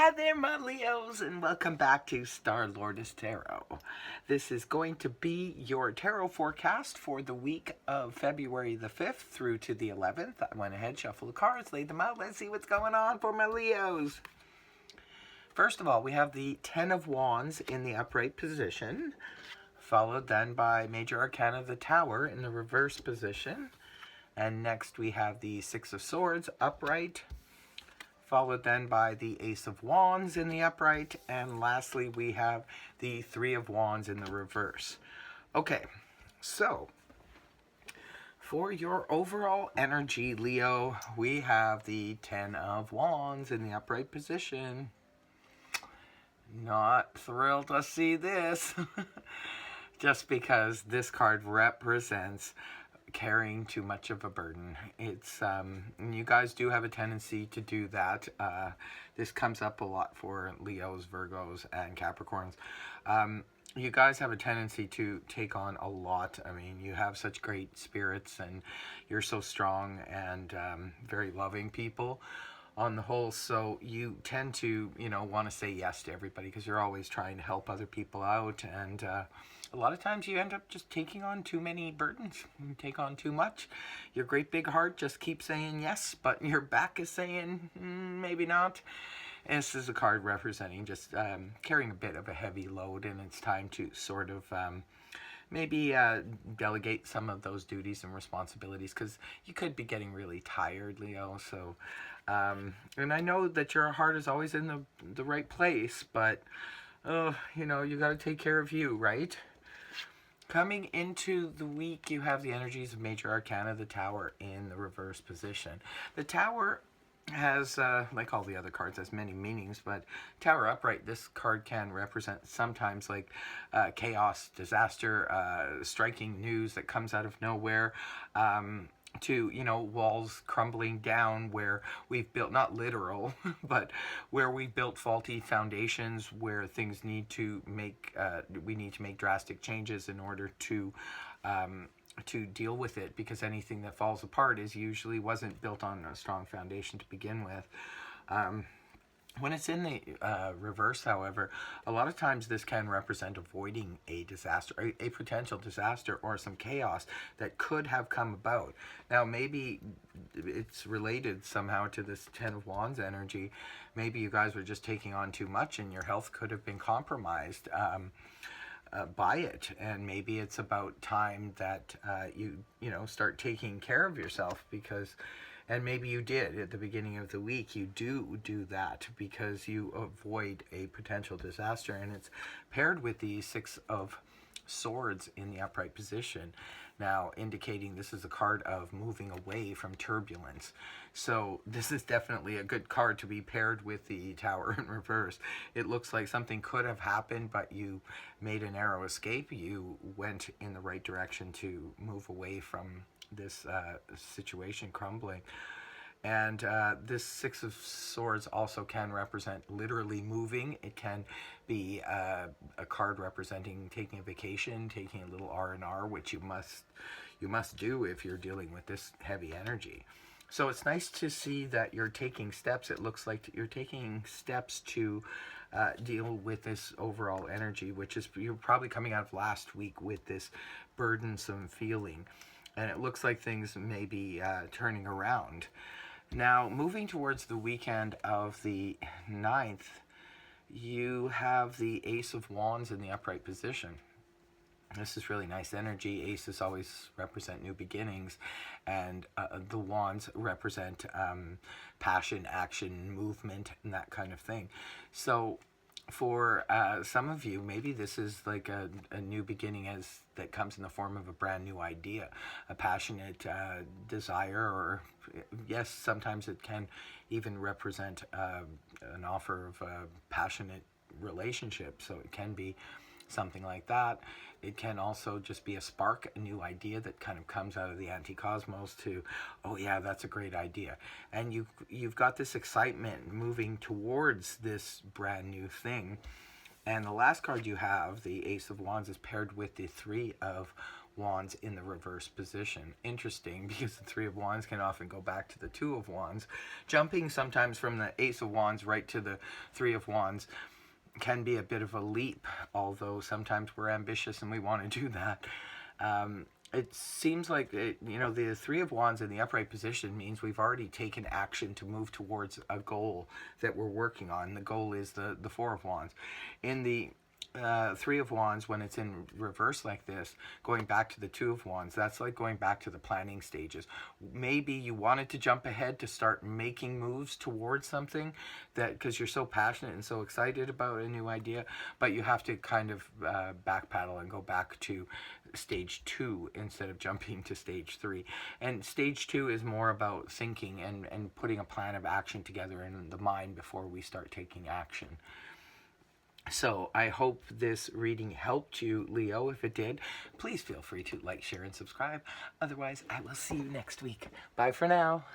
Hi there, my Leos, and welcome back to Star Lourdes Tarot. This is going to be your tarot forecast for the week of February the 5th through to the 11th. I went ahead, shuffled the cards, laid them out. Let's see what's going on for my Leos. First of all, we have the Ten of Wands in the upright position, followed then by Major Arcana the Tower in the reverse position. And next we have the Six of Swords upright, followed then by the Ace of Wands in the upright, and lastly we have the Three of Wands in the reverse. Okay, so for your overall energy, Leo, we have the Ten of Wands in the upright position. Not thrilled to see this, just because this card represents carrying too much of a burden. It's you guys do have a tendency to do that. This comes up a lot for Leos, Virgos, and Capricorns. You guys have a tendency to take on a lot. I mean, you have such great spirits and you're so strong and very loving people on the whole, so you tend to, want to say yes to everybody because you're always trying to help other people out, and a lot of times you end up just taking on too many burdens. You take on too much. Your great big heart just keeps saying yes, but your back is saying maybe not. And this is a card representing just carrying a bit of a heavy load, and it's time to sort of maybe delegate some of those duties and responsibilities, because you could be getting really tired, Leo. So and I know that your heart is always in the right place, but you got to take care of you, right? Coming into the week, you have the energies of Major Arcana, the Tower, in the reverse position. The Tower has, like all the other cards, has many meanings, but Tower upright, this card can represent sometimes like chaos, disaster, striking news that comes out of nowhere, to walls crumbling down where we've built, not literal, but where we built faulty foundations, where things need to make we need to make drastic changes in order to deal with it, because anything that falls apart is usually wasn't built on a strong foundation to begin with. When it's in the reverse, however, a lot of times this can represent avoiding a disaster, a potential disaster, or some chaos that could have come about. Now, maybe it's related somehow to this Ten of Wands energy. Maybe you guys were just taking on too much and your health could have been compromised by it, and maybe it's about time that you start taking care of yourself, because and maybe you did at the beginning of the week. You do that because you avoid a potential disaster, and it's paired with the Six of Swords in the upright position, now indicating this is a card of moving away from turbulence. So this is definitely a good card to be paired with the Tower in reverse. It looks like something could have happened, but you made a narrow escape. You went in the right direction to move away from this situation crumbling. And this Six of Swords also can represent literally moving. It can be a card representing taking a vacation, taking a little R&R, which you must do if you're dealing with this heavy energy. So it's nice to see that you're taking steps. It looks like you're taking steps to deal with this overall energy, which is, you're probably coming out of last week with this burdensome feeling. And it looks like things may be turning around. Now, moving towards the weekend of the 9th, you have the Ace of Wands in the upright position. This is really nice energy. Aces always represent new beginnings, and the Wands represent passion, action, movement, and that kind of thing. So for some of you, maybe this is like a new beginning that comes in the form of a brand new idea, a passionate desire, or yes, sometimes it can even represent an offer of a passionate relationship. So it can be something like that. It can also just be a spark, a new idea that kind of comes out of the anti-cosmos to, oh yeah, that's a great idea. And you've got this excitement moving towards this brand new thing. And the last card you have, the Ace of Wands, is paired with the Three of Wands in the reverse position. Interesting, because the Three of Wands can often go back to the Two of Wands. Jumping sometimes from the Ace of Wands right to the Three of Wands can be a bit of a leap, although sometimes we're ambitious and we want to do that. It seems like, the Three of Wands in the upright position means we've already taken action to move towards a goal that we're working on. The goal is the Four of Wands. In the Three of Wands, when it's in reverse like this, going back to the Two of Wands, that's like going back to the planning stages. Maybe you wanted to jump ahead to start making moves towards something, that because you're so passionate and so excited about a new idea, but you have to kind of backpedal and go back to stage 2 instead of jumping to stage 3. And stage 2 is more about thinking and putting a plan of action together in the mind before we start taking action. So I hope this reading helped you, Leo. If it did, please feel free to like, share, and subscribe. Otherwise, I will see you next week. Bye for now.